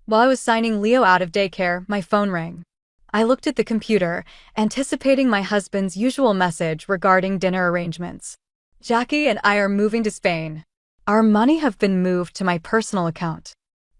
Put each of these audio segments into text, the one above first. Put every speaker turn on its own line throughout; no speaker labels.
While I was signing Leo out of daycare, my phone rang. I looked at the computer, anticipating my husband's usual message regarding dinner arrangements. Jackie and I are moving to Spain. Our money have been moved to my personal account.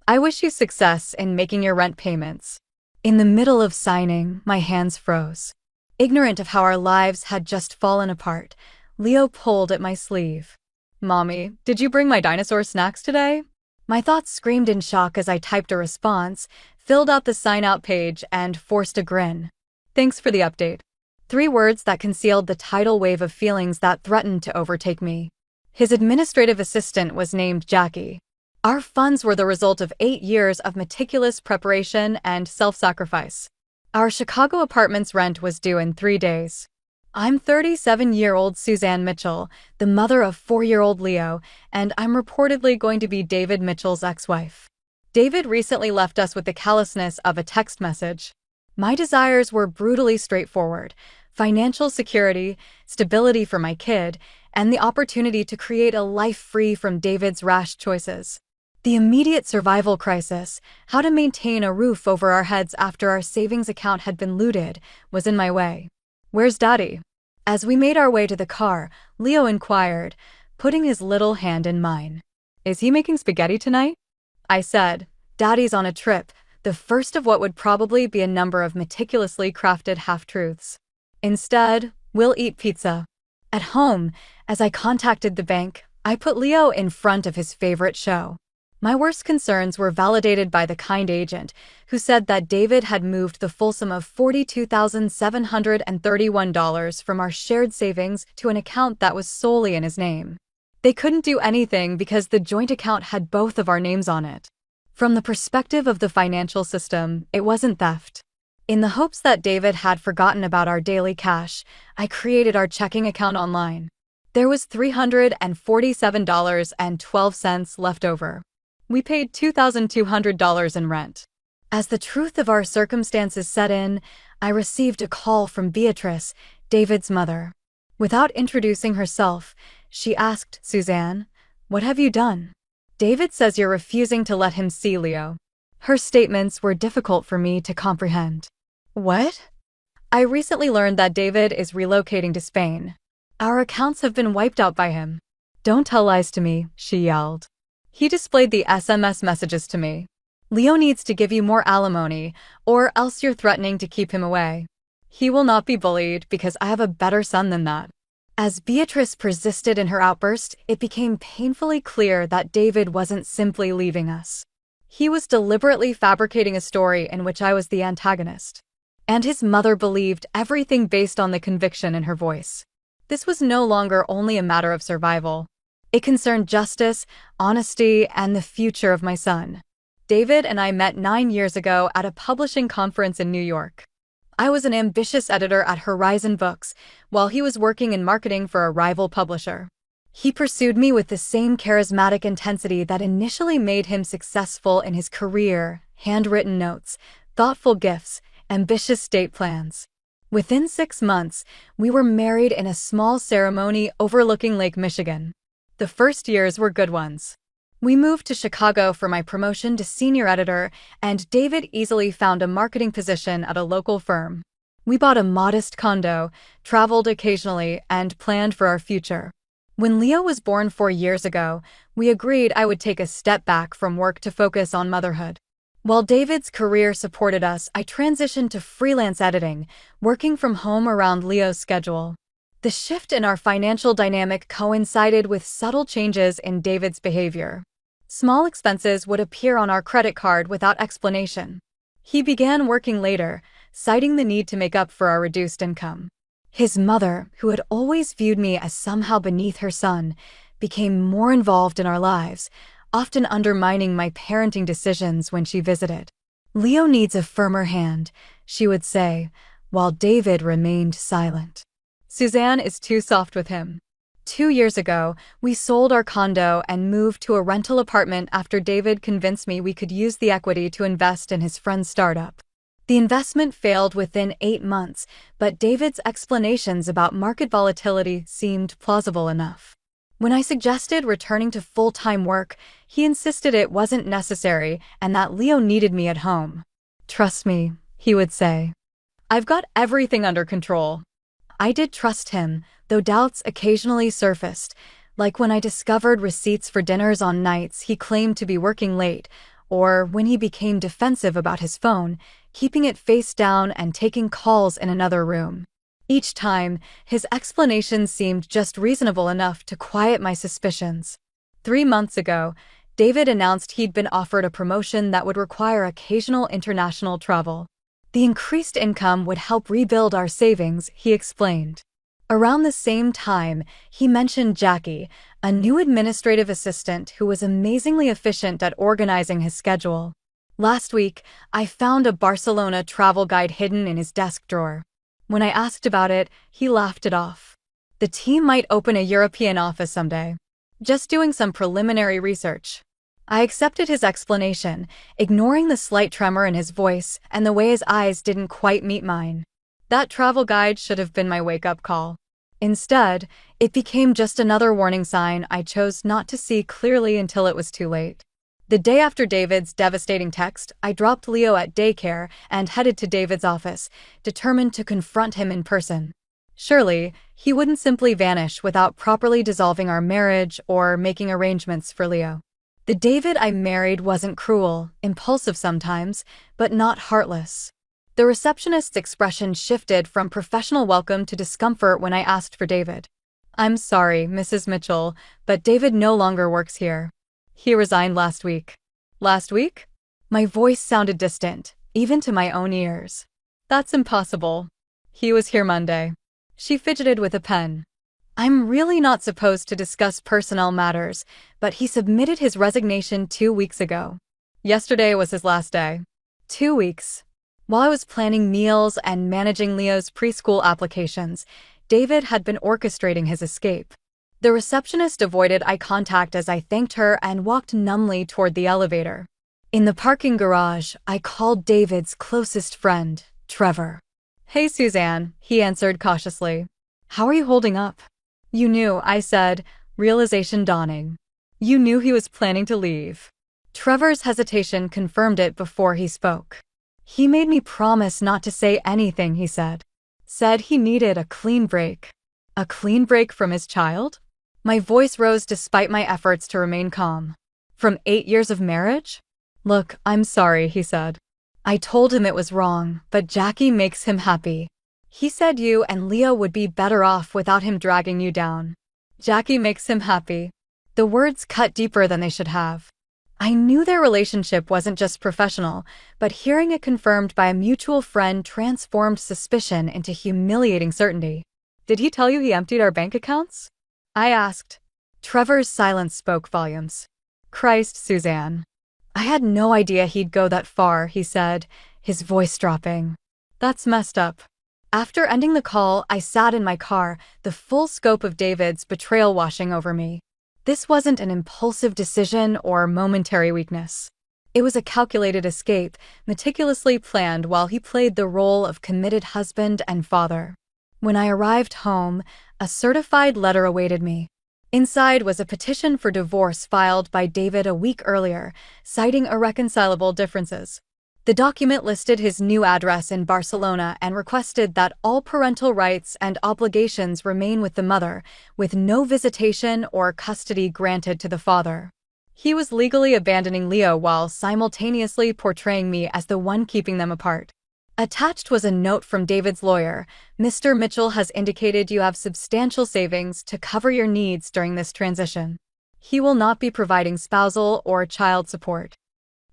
I wish you success in making your rent payments. In the middle of signing, my hands froze. Ignorant of how our lives had just fallen apart, Leo pulled at my sleeve. Mommy, did you bring my dinosaur snacks today? My thoughts screamed in shock as I typed a response, filled out the sign-out page, and forced a grin. Thanks for the update. 3 words that concealed the tidal wave of feelings that threatened to overtake me. His administrative assistant was named Jackie. Our funds were the result of 8 years of meticulous preparation and self-sacrifice. Our Chicago apartment's rent was due in 3 days. I'm 37-year-old Suzanne Mitchell, the mother of 4-year-old Leo, and I'm reportedly going to be David Mitchell's ex-wife. David recently left us with the callousness of a text message. My desires were brutally straightforward: financial security, stability for my kid, and the opportunity to create a life free from David's rash choices. The immediate survival crisis, how to maintain a roof over our heads after our savings account had been looted, was in my way. Where's Daddy? As we made our way to the car, Leo inquired, putting his little hand in mine. Is he making spaghetti tonight? I said, Daddy's on a trip, the first of what would probably be a number of meticulously crafted half-truths. Instead, we'll eat pizza. At home, as I contacted the bank, I put Leo in front of his favorite show. My worst concerns were validated by the kind agent, who said that David had moved the full sum of $42,731 from our shared savings to an account that was solely in his name. They couldn't do anything because the joint account had both of our names on it. From the perspective of the financial system, it wasn't theft. In the hopes that David had forgotten about our daily cash, I created our checking account online. There was $347.12 left over. We paid $2,200 in rent. As the truth of our circumstances set in, I received a call from Beatrice, David's mother. Without introducing herself, she asked, Suzanne, what have you done? David says you're refusing to let him see Leo. Her statements were difficult for me to comprehend. What? I recently learned that David is relocating to Spain. Our accounts have been wiped out by him. Don't tell lies to me, she yelled. He displayed the SMS messages to me. Leo needs to give you more alimony, or else you're threatening to keep him away. He will not be bullied because I have a better son than that. As Beatrice persisted in her outburst, it became painfully clear that David wasn't simply leaving us. He was deliberately fabricating a story in which I was the antagonist. And his mother believed everything based on the conviction in her voice. This was no longer only a matter of survival. It concerned justice, honesty, and the future of my son. David and I met 9 years ago at a publishing conference in New York. I was an ambitious editor at Horizon Books, while he was working in marketing for a rival publisher. He pursued me with the same charismatic intensity that initially made him successful in his career: handwritten notes, thoughtful gifts, ambitious state plans. Within 6 months, we were married in a small ceremony overlooking Lake Michigan. The first years were good ones. We moved to Chicago for my promotion to senior editor, and David easily found a marketing position at a local firm. We bought a modest condo, traveled occasionally, and planned for our future. When Leo was born 4 years ago, we agreed I would take a step back from work to focus on motherhood. While David's career supported us, I transitioned to freelance editing, working from home around Leo's schedule. The shift in our financial dynamic coincided with subtle changes in David's behavior. Small expenses would appear on our credit card without explanation. He began working later, citing the need to make up for our reduced income. His mother, who had always viewed me as somehow beneath her son, became more involved in our lives, often undermining my parenting decisions when she visited. Leo needs a firmer hand, she would say, while David remained silent. Suzanne is too soft with him. 2 years ago, we sold our condo and moved to a rental apartment after David convinced me we could use the equity to invest in his friend's startup. The investment failed within 8 months, but David's explanations about market volatility seemed plausible enough. When I suggested returning to full-time work, he insisted it wasn't necessary and that Leo needed me at home. "Trust me," he would say. "I've got everything under control." I did trust him, though doubts occasionally surfaced, like when I discovered receipts for dinners on nights he claimed to be working late, or when he became defensive about his phone, keeping it face down and taking calls in another room. Each time, his explanations seemed just reasonable enough to quiet my suspicions. 3 months ago, David announced he'd been offered a promotion that would require occasional international travel. The increased income would help rebuild our savings, he explained. Around the same time, he mentioned Jackie, a new administrative assistant who was amazingly efficient at organizing his schedule. Last week, I found a Barcelona travel guide hidden in his desk drawer. When I asked about it, he laughed it off. The team might open a European office someday. Just doing some preliminary research. I accepted his explanation, ignoring the slight tremor in his voice and the way his eyes didn't quite meet mine. That travel guide should have been my wake-up call. Instead, it became just another warning sign I chose not to see clearly until it was too late. The day after David's devastating text, I dropped Leo at daycare and headed to David's office, determined to confront him in person. Surely, he wouldn't simply vanish without properly dissolving our marriage or making arrangements for Leo. The David I married wasn't cruel, impulsive sometimes, but not heartless. The receptionist's expression shifted from professional welcome to discomfort when I asked for David. "I'm sorry, Mrs. Mitchell, but David no longer works here. He resigned last week." "Last week?" My voice sounded distant, even to my own ears. "That's impossible. He was here Monday." She fidgeted with a pen. "I'm really not supposed to discuss personnel matters, but he submitted his resignation 2 weeks ago. Yesterday was his last day." 2 weeks. While I was planning meals and managing Leo's preschool applications, David had been orchestrating his escape. The receptionist avoided eye contact as I thanked her and walked numbly toward the elevator. In the parking garage, I called David's closest friend, Trevor. "Hey, Suzanne," he answered cautiously. "How are you holding up?" "You knew," I said, realization dawning. "You knew he was planning to leave." Trevor's hesitation confirmed it before he spoke. "He made me promise not to say anything," he said. Said he needed a clean break. A clean break from his child? My voice rose despite my efforts to remain calm. "From 8 years of marriage?" "Look, I'm sorry," he said. I told him it was wrong, but Jackie makes him happy. He said you and Leo would be better off without him dragging you down. Jackie makes him happy. The words cut deeper than they should have. I knew their relationship wasn't just professional, but hearing it confirmed by a mutual friend transformed suspicion into humiliating certainty. "Did he tell you he emptied our bank accounts?" I asked. Trevor's silence spoke volumes. "Christ, Suzanne. I had no idea he'd go that far," he said, his voice dropping. "That's messed up." After ending the call, I sat in my car, the full scope of David's betrayal washing over me. This wasn't an impulsive decision or momentary weakness. It was a calculated escape, meticulously planned while he played the role of committed husband and father. When I arrived home, a certified letter awaited me. Inside was a petition for divorce filed by David a week earlier, citing irreconcilable differences. The document listed his new address in Barcelona and requested that all parental rights and obligations remain with the mother, with no visitation or custody granted to the father. He was legally abandoning Leo while simultaneously portraying me as the one keeping them apart. Attached was a note from David's lawyer. "Mr. Mitchell has indicated you have substantial savings to cover your needs during this transition. He will not be providing spousal or child support."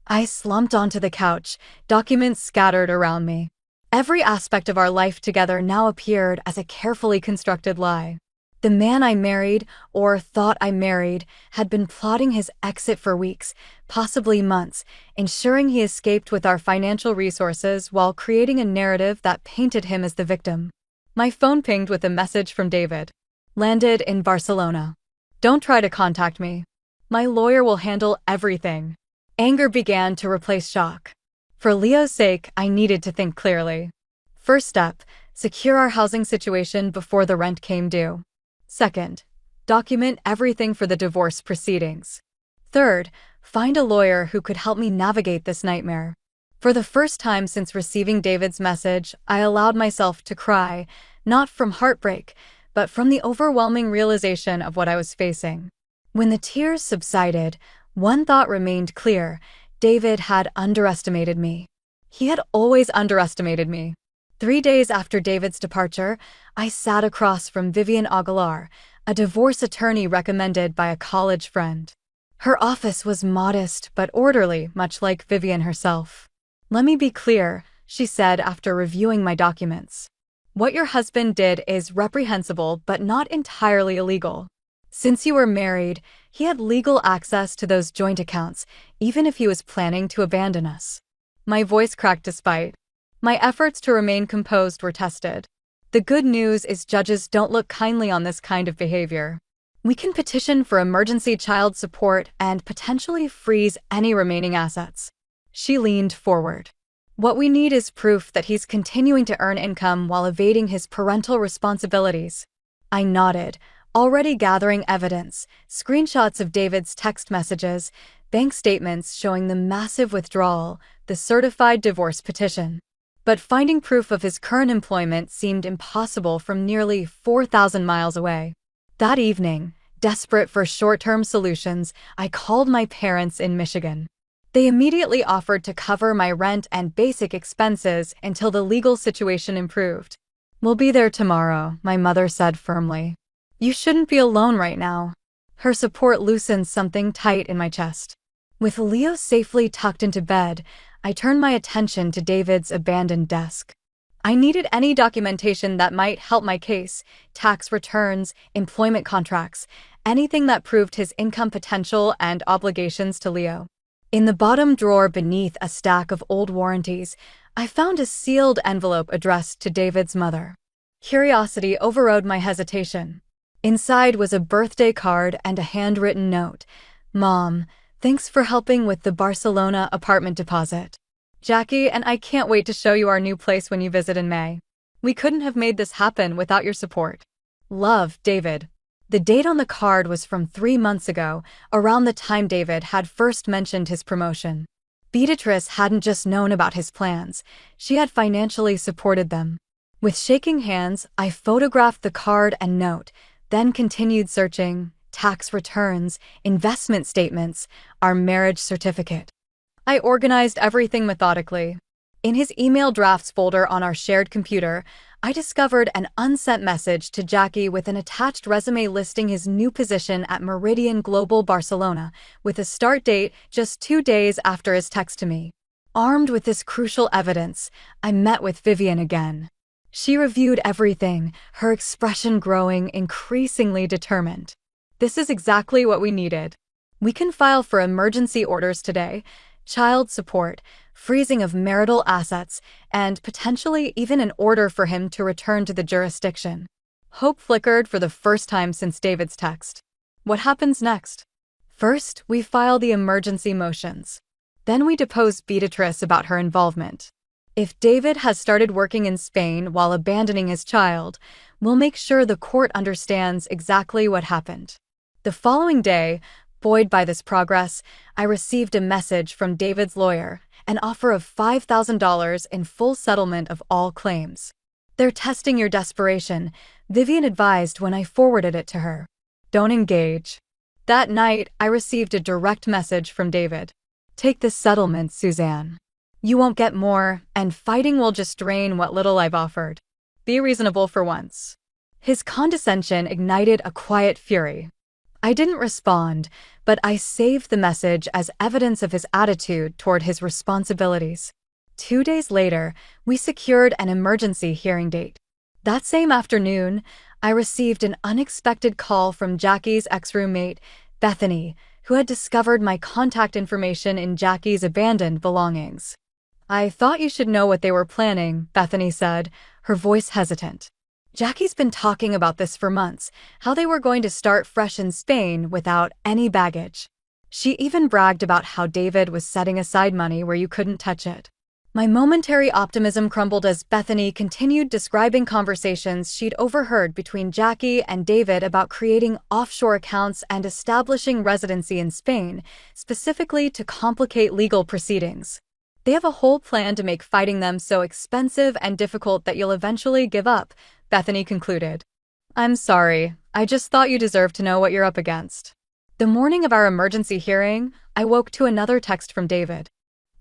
I slumped onto the couch, documents scattered around me. Every aspect of our life together now appeared as a carefully constructed lie. The man I married, or thought I married, had been plotting his exit for weeks, possibly months, ensuring he escaped with our financial resources while creating a narrative that painted him as the victim. My phone pinged with a message from David. "Landed in Barcelona. Don't try to contact me. My lawyer will handle everything." Anger began to replace shock. For Leo's sake, I needed to think clearly. First step, secure our housing situation before the rent came due. Second, Document everything for the divorce proceedings. Third, find a lawyer who could help me navigate this nightmare. For the first time since receiving David's message, I allowed myself to cry, not from heartbreak, but from the overwhelming realization of what I was facing. When the tears subsided, one thought remained clear: David had underestimated me. He had always underestimated me. 3 days after David's departure, I sat across from Vivian Aguilar, a divorce attorney recommended by a college friend. Her office was modest but orderly, much like Vivian herself. "Let me be clear," she said after reviewing my documents. "What your husband did is reprehensible but not entirely illegal. Since you were married, he had legal access to those joint accounts, even if he was planning to abandon us." My voice cracked despite. My efforts to remain composed were tested. The good news is judges don't look kindly on this kind of behavior. We can petition for emergency child support and potentially freeze any remaining assets. She leaned forward. "What we need is proof that he's continuing to earn income while evading his parental responsibilities." I nodded, already gathering evidence: screenshots of David's text messages, bank statements showing the massive withdrawal, the certified divorce petition. But finding proof of his current employment seemed impossible from nearly 4,000 miles away. That evening, desperate for short-term solutions, I called my parents in Michigan. They immediately offered to cover my rent and basic expenses until the legal situation improved. "We'll be there tomorrow," my mother said firmly. "You shouldn't be alone right now." Her support loosened something tight in my chest. With Leo safely tucked into bed, I turned my attention to David's abandoned desk. I needed any documentation that might help my case: tax returns, employment contracts, anything that proved his income potential and obligations to Leo. In the bottom drawer beneath a stack of old warranties, I found a sealed envelope addressed to David's mother. Curiosity overrode my hesitation. Inside was a birthday card and a handwritten note: "Mom, thanks for helping with the Barcelona apartment deposit. Jackie and I can't wait to show you our new place when you visit in May. We couldn't have made this happen without your support. Love, David." The date on the card was from 3 months ago, around the time David had first mentioned his promotion. Beatrice hadn't just known about his plans, she had financially supported them. With shaking hands, I photographed the card and note, then continued searching: tax returns, investment statements, our marriage certificate. I organized everything methodically. In his email drafts folder on our shared computer, I discovered an unsent message to Jackie with an attached resume listing his new position at Meridian Global Barcelona, with a start date just 2 days after his text to me. Armed with this crucial evidence, I met with Vivian again. She reviewed everything, her expression growing increasingly determined. "This is exactly what we needed. We can file for emergency orders today: child support, freezing of marital assets, and potentially even an order for him to return to the jurisdiction." Hope flickered for the first time since David's text. What happens next? First, we file the emergency motions. Then we depose Beatrice about her involvement. If David has started working in Spain while abandoning his child, we'll make sure the court understands exactly what happened. The following day, buoyed by this progress, I received a message from David's lawyer: an offer of $5,000 in full settlement of all claims. "They're testing your desperation," Vivian advised when I forwarded it to her. "Don't engage." That night, I received a direct message from David: "Take this settlement, Suzanne. You won't get more, and fighting will just drain what little I've offered. Be reasonable for once." His condescension ignited a quiet fury. I didn't respond, but I saved the message as evidence of his attitude toward his responsibilities. 2 days later, we secured an emergency hearing date. That same afternoon, I received an unexpected call from Jackie's ex-roommate, Bethany, who had discovered my contact information in Jackie's abandoned belongings. "I thought you should know what they were planning," Bethany said, her voice hesitant. "Jackie's been talking about this for months, how they were going to start fresh in Spain without any baggage. She even bragged about how David was setting aside money where you couldn't touch it." My momentary optimism crumbled as Bethany continued describing conversations she'd overheard between Jackie and David about creating offshore accounts and establishing residency in Spain, specifically to complicate legal proceedings. They have a whole plan to make fighting them so expensive and difficult that you'll eventually give up, Bethany concluded. I'm sorry, I just thought you deserved to know what you're up against. The morning of our emergency hearing, I woke to another text from David.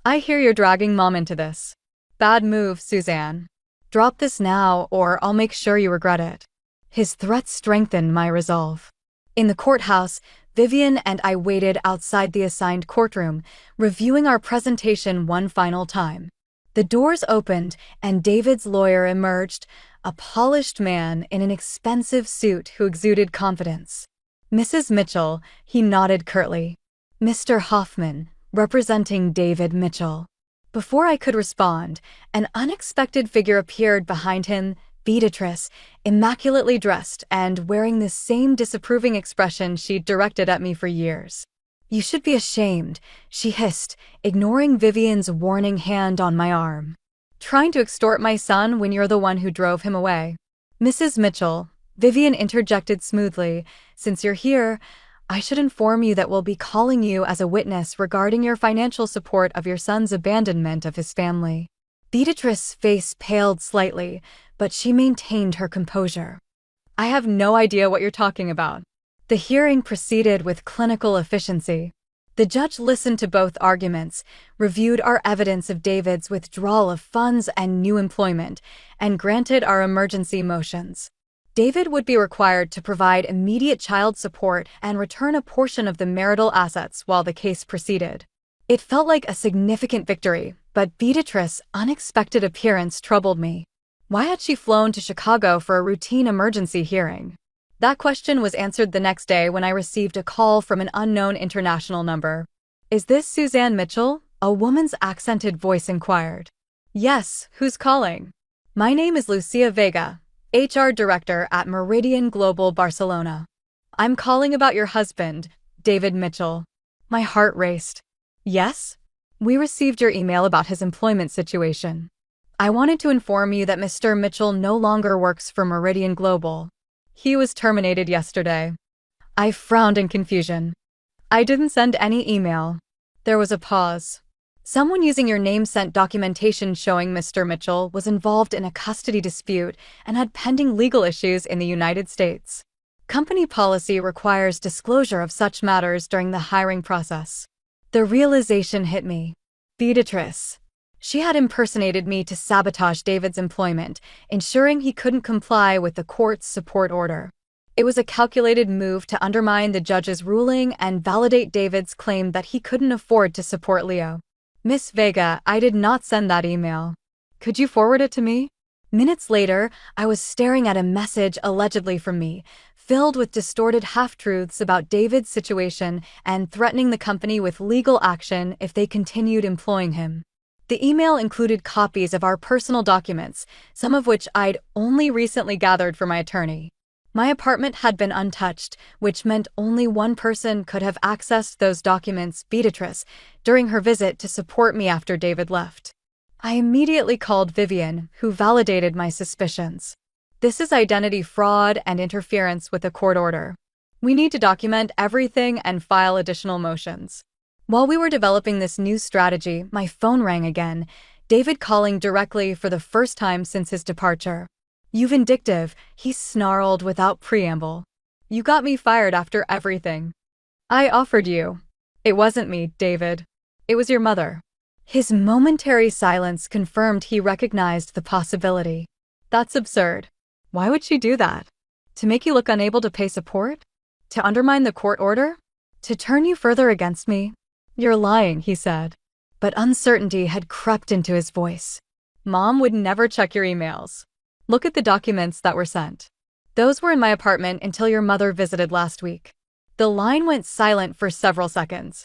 I hear you're dragging Mom into this. Bad move, Suzanne. Drop this now or I'll make sure you regret it. His threats strengthened my resolve. In the courthouse, Vivian and I waited outside the assigned courtroom, reviewing our presentation one final time. The doors opened and David's lawyer emerged, a polished man in an expensive suit who exuded confidence. Mrs. Mitchell, he nodded curtly. Mr. Hoffman, representing David Mitchell. Before I could respond, an unexpected figure appeared behind him, Beatrice, immaculately dressed and wearing the same disapproving expression she'd directed at me for years. You should be ashamed, she hissed, ignoring Vivian's warning hand on my arm. Trying to extort my son when you're the one who drove him away. Mrs. Mitchell, Vivian interjected smoothly, since you're here, I should inform you that we'll be calling you as a witness regarding your financial support of your son's abandonment of his family. Beatrice's face paled slightly, but she maintained her composure. I have no idea what you're talking about. The hearing proceeded with clinical efficiency. The judge listened to both arguments, reviewed our evidence of David's withdrawal of funds and new employment, and granted our emergency motions. David would be required to provide immediate child support and return a portion of the marital assets while the case proceeded. It felt like a significant victory, but Beatrice's unexpected appearance troubled me. Why had she flown to Chicago for a routine emergency hearing? That question was answered the next day when I received a call from an unknown international number. Is this Suzanne Mitchell? A woman's accented voice inquired. Yes, who's calling? My name is Lucia Vega, HR Director at Meridian Global Barcelona. I'm calling about your husband, David Mitchell. My heart raced. Yes? We received your email about his employment situation. I wanted to inform you that Mr. Mitchell no longer works for Meridian Global. He was terminated yesterday. I frowned in confusion. I didn't send any email. There was a pause. Someone using your name sent documentation showing Mr. Mitchell was involved in a custody dispute and had pending legal issues in the United States. Company policy requires disclosure of such matters during the hiring process. The realization hit me. Beatrice. She had impersonated me to sabotage David's employment, ensuring he couldn't comply with the court's support order. It was a calculated move to undermine the judge's ruling and validate David's claim that he couldn't afford to support Leo. Miss Vega, I did not send that email. Could you forward it to me? Minutes later, I was staring at a message allegedly from me, filled with distorted half-truths about David's situation and threatening the company with legal action if they continued employing him. The email included copies of our personal documents, some of which I'd only recently gathered from my attorney. My apartment had been untouched, which meant only one person could have accessed those documents, Beatrice, during her visit to support me after David left. I immediately called Vivian, who validated my suspicions. This is identity fraud and interference with a court order. We need to document everything and file additional motions. While we were developing this new strategy, my phone rang again, David calling directly for the first time since his departure. You vindictive, he snarled without preamble. You got me fired after everything. I offered you. It wasn't me, David. It was your mother. His momentary silence confirmed he recognized the possibility. That's absurd. Why would she do that? To make you look unable to pay support? To undermine the court order? To turn you further against me? You're lying, he said. But uncertainty had crept into his voice. Mom would never check your emails. Look at the documents that were sent. Those were in my apartment until your mother visited last week. The line went silent for several seconds.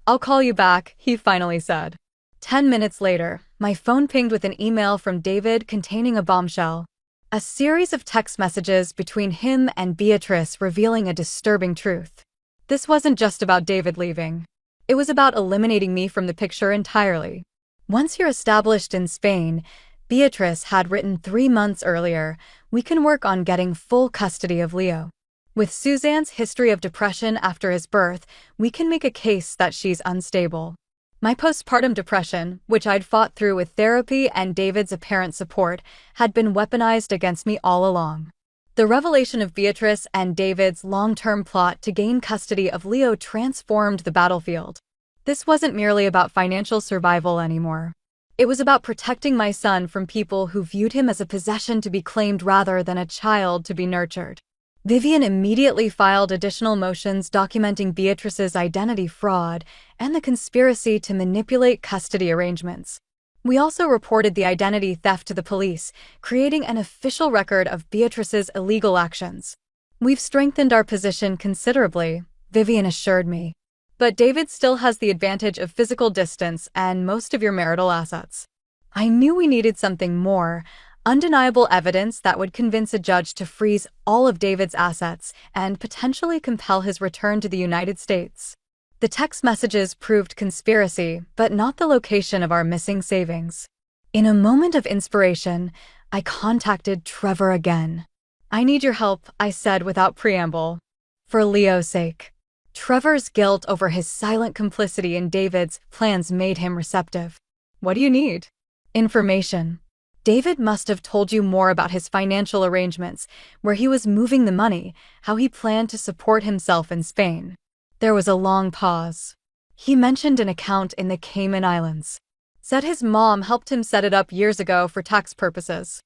I'll call you back, he finally said. 10 minutes later, my phone pinged with an email from David containing a bombshell. A series of text messages between him and Beatrice revealing a disturbing truth. This wasn't just about David leaving. It was about eliminating me from the picture entirely. Once you're established in Spain, Beatrice had written 3 months earlier, we can work on getting full custody of Leo. With Suzanne's history of depression after his birth, we can make a case that she's unstable. My postpartum depression, which I'd fought through with therapy and David's apparent support, had been weaponized against me all along. The revelation of Beatrice and David's long-term plot to gain custody of Leo transformed the battlefield. This wasn't merely about financial survival anymore. It was about protecting my son from people who viewed him as a possession to be claimed rather than a child to be nurtured. Vivian immediately filed additional motions documenting Beatrice's identity fraud and the conspiracy to manipulate custody arrangements. We also reported the identity theft to the police, creating an official record of Beatrice's illegal actions. We've strengthened our position considerably, Vivian assured me. But David still has the advantage of physical distance and most of your marital assets. I knew we needed something more, undeniable evidence that would convince a judge to freeze all of David's assets and potentially compel his return to the United States. The text messages proved conspiracy, but not the location of our missing savings. In a moment of inspiration, I contacted Trevor again. "I need your help," I said without preamble. For Leo's sake. Trevor's guilt over his silent complicity in David's plans made him receptive. "What do you need?" "Information. David must have told you more about his financial arrangements, where he was moving the money, how he planned to support himself in Spain." There was a long pause. "He mentioned an account in the Cayman Islands. Said his mom helped him set it up years ago for tax purposes.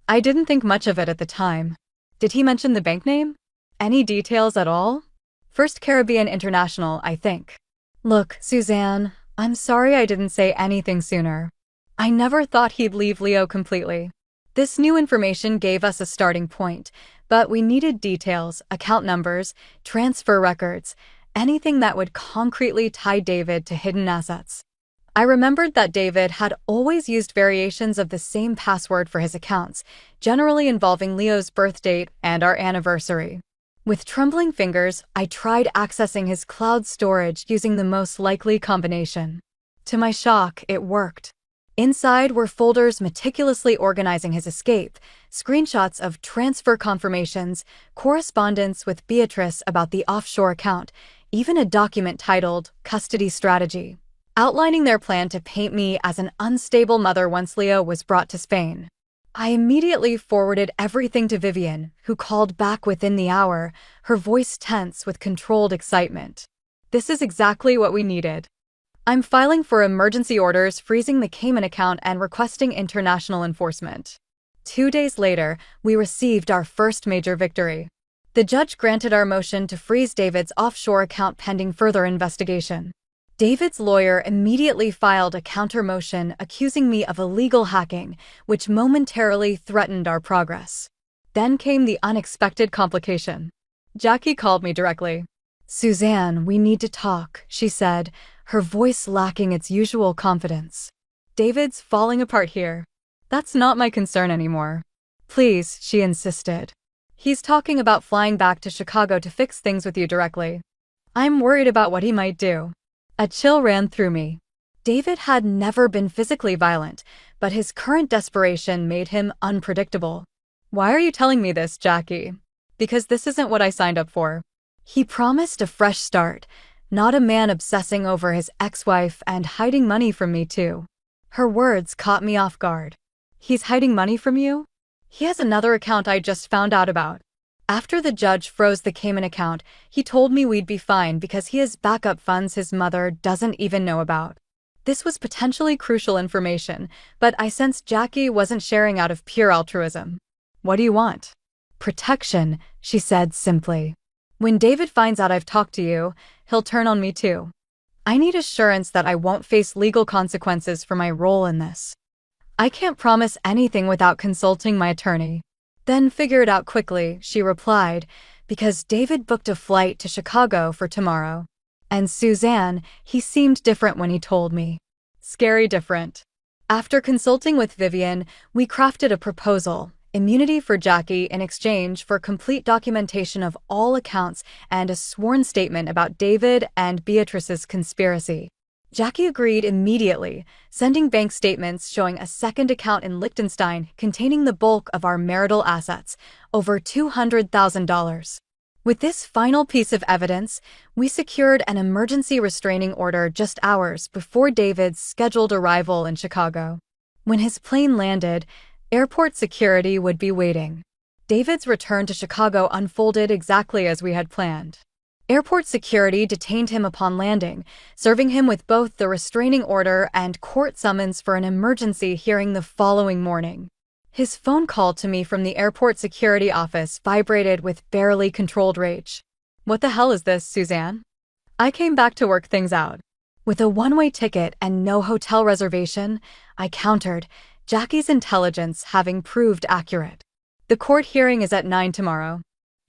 I didn't think much of it at the time. Did he mention the bank name? Any details at all? First Caribbean International, I think." "Look, Suzanne, I'm sorry I didn't say anything sooner. I never thought he'd leave Leo completely. This new information gave us a starting point, but we needed details, account numbers, transfer records, anything that would concretely tie David to hidden assets." I remembered that David had always used variations of the same password for his accounts, generally involving Leo's birth date and our anniversary. With trembling fingers, I tried accessing his cloud storage using the most likely combination. To my shock, it worked. Inside were folders meticulously organizing his escape, screenshots of transfer confirmations, correspondence with Beatrice about the offshore account, even a document titled Custody Strategy, outlining their plan to paint me as an unstable mother once Leo was brought to Spain. I immediately forwarded everything to Vivian, who called back within the hour, her voice tense with controlled excitement. "This is exactly what we needed. I'm filing for emergency orders freezing the Cayman account and requesting international enforcement." 2 days later, we received our first major victory. The judge granted our motion to freeze David's offshore account pending further investigation. David's lawyer immediately filed a counter-motion accusing me of illegal hacking, which momentarily threatened our progress. Then came the unexpected complication. Jackie called me directly. "Suzanne, we need to talk," she said, her voice lacking its usual confidence. "David's falling apart here. That's not my concern anymore." "Please," she insisted. "He's talking about flying back to Chicago to fix things with you directly. I'm worried about what he might do." A chill ran through me. David had never been physically violent, but his current desperation made him unpredictable. "Why are you telling me this, Jackie? Because this isn't what I signed up for." He promised a fresh start, not a man obsessing over his ex-wife and hiding money from me too. Her words caught me off guard. "He's hiding money from you?" "He has another account I just found out about. After the judge froze the Cayman account, he told me we'd be fine because he has backup funds his mother doesn't even know about." This was potentially crucial information, but I sensed Jackie wasn't sharing out of pure altruism. "What do you want?" "Protection," she said simply. "When David finds out I've talked to you, he'll turn on me too. I need assurance that I won't face legal consequences for my role in this. I can't promise anything without consulting my attorney." "Then figure it out quickly," she replied, because David booked a flight to Chicago for tomorrow. And Suzanne, he seemed different when he told me. Scary different. After consulting with Vivian, we crafted a proposal, immunity for Jackie in exchange for complete documentation of all accounts and a sworn statement about David and Beatrice's conspiracy. Jackie agreed immediately, sending bank statements showing a second account in Liechtenstein containing the bulk of our marital assets, over $200,000. With this final piece of evidence, we secured an emergency restraining order just hours before David's scheduled arrival in Chicago. When his plane landed, airport security would be waiting. David's return to Chicago unfolded exactly as we had planned. Airport security detained him upon landing, serving him with both the restraining order and court summons for an emergency hearing the following morning. His phone call to me from the airport security office vibrated with barely controlled rage. "What the hell is this, Suzanne?" I came back to work things out. With a one-way ticket and no hotel reservation, I countered, Jackie's intelligence having proved accurate. "The court hearing is at 9 tomorrow.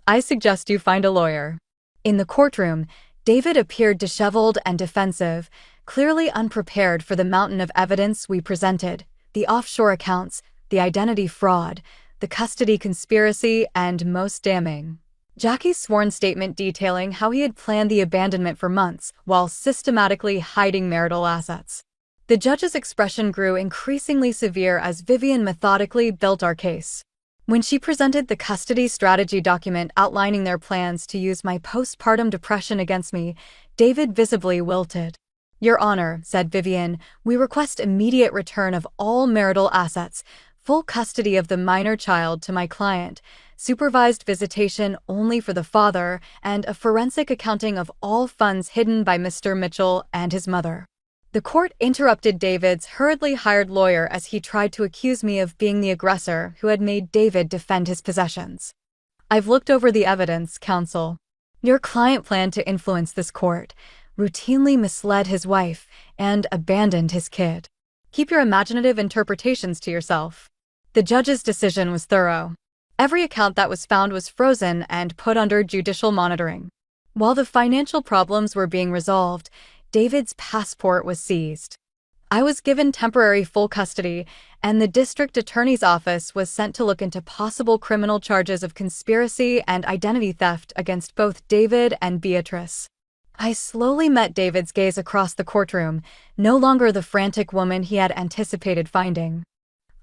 I suggest you find a lawyer." In the courtroom, David appeared disheveled and defensive, clearly unprepared for the mountain of evidence we presented: the offshore accounts, the identity fraud, the custody conspiracy, and most damning, Jackie's sworn statement detailing how he had planned the abandonment for months while systematically hiding marital assets. The judge's expression grew increasingly severe as Vivian methodically built our case. When she presented the custody strategy document outlining their plans to use my postpartum depression against me, David visibly wilted. "Your Honor," said Vivian, "we request immediate return of all marital assets, full custody of the minor child to my client, supervised visitation only for the father, and a forensic accounting of all funds hidden by Mr. Mitchell and his mother." The court interrupted David's hurriedly hired lawyer as he tried to accuse me of being the aggressor who had made David defend his possessions. "I've looked over the evidence, counsel. Your client planned to influence this court, routinely misled his wife, and abandoned his kid. Keep your imaginative interpretations to yourself." The judge's decision was thorough. Every account that was found was frozen and put under judicial monitoring. While the financial problems were being resolved, David's passport was seized. I was given temporary full custody, and the district attorney's office was sent to look into possible criminal charges of conspiracy and identity theft against both David and Beatrice. I slowly met David's gaze across the courtroom, no longer the frantic woman he had anticipated finding.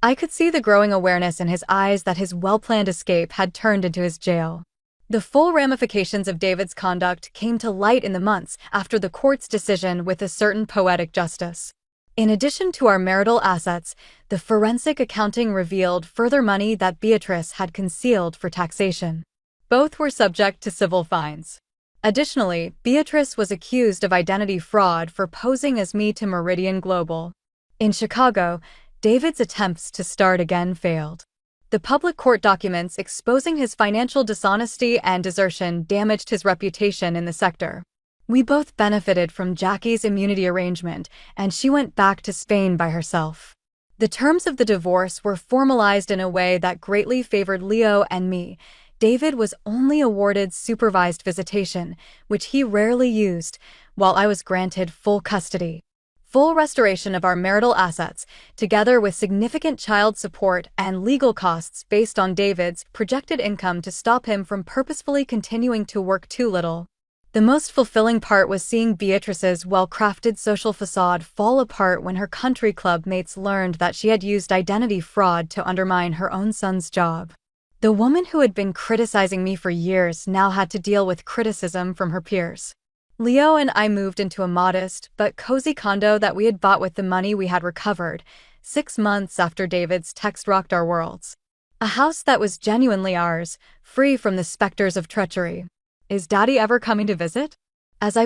I could see the growing awareness in his eyes that his well-planned escape had turned into his jail. The full ramifications of David's conduct came to light in the months after the court's decision with a certain poetic justice. In addition to our marital assets, the forensic accounting revealed further money that Beatrice had concealed for taxation. Both were subject to civil fines. Additionally, Beatrice was accused of identity fraud for posing as me to Meridian Global. In Chicago, David's attempts to start again failed. The public court documents exposing his financial dishonesty and desertion damaged his reputation in the sector. We both benefited from Jackie's immunity arrangement, and she went back to Spain by herself. The terms of the divorce were formalized in a way that greatly favored Leo and me. David was only awarded supervised visitation, which he rarely used, while I was granted full custody. Full restoration of our marital assets, together with significant child support and legal costs based on David's projected income to stop him from purposefully continuing to work too little. The most fulfilling part was seeing Beatrice's well-crafted social facade fall apart when her country club mates learned that she had used identity fraud to undermine her own son's job. The woman who had been criticizing me for years now had to deal with criticism from her peers. Leo and I moved into a modest but cozy condo that we had bought with the money we had recovered, 6 months after David's text rocked our worlds. A house that was genuinely ours, free from the specters of treachery. "Is Daddy ever coming to visit?" As I